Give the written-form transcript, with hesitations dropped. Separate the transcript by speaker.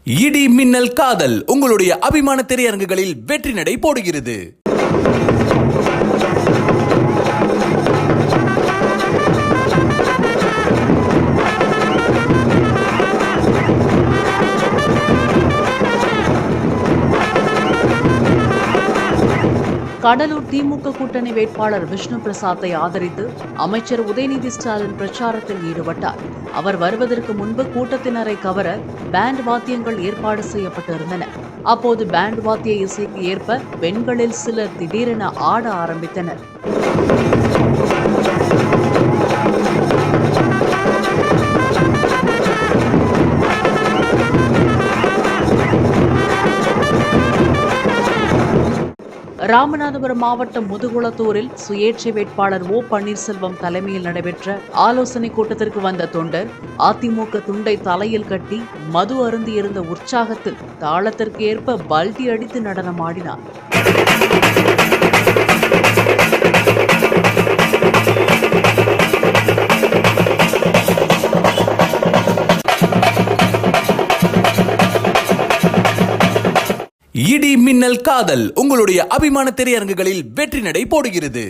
Speaker 1: இடி மின்னல் காதல் உங்களுடைய அபிமான திரையரங்குகளில் வெற்றி நடை போடுகிறது.
Speaker 2: கடலூர் திமுக கூட்டணி வேட்பாளர் விஷ்ணு பிரசாத்தை ஆதரித்து அமைச்சர் உதயநிதி ஸ்டாலின் பிரச்சாரத்தில் ஈடுபட்டார். அவர் வருவதற்கு முன்பு கூட்டத்தினரை கவர பேண்ட் வாத்தியங்கள் ஏற்பாடு செய்யப்பட்டிருந்தன. அப்போது பேண்ட் வாத்திய இசைக்கு ஏற்ப பெண்களில் சிலர் திடீரென ஆட ஆரம்பித்தனர். ராமநாதபுரம் மாவட்டம் முதுகுளத்தூரில் சுயேட்சை வேட்பாளர் ஓ பன்னீர்செல்வம் தலைமையில் நடைபெற்ற ஆலோசனை கூட்டத்திற்கு வந்த தொண்டர் அதிமுக துண்டை தலையில் கட்டி மது அருந்தியிருந்த உற்சாகத்தில் தாளத்திற்கு ஏற்ப பல்டி அடித்து நடனமாடினார்.
Speaker 1: இடி மின்னல் காதல் உங்களுடைய அபிமான திரையரங்குகளில் வெற்றி நடை போடுகிறது.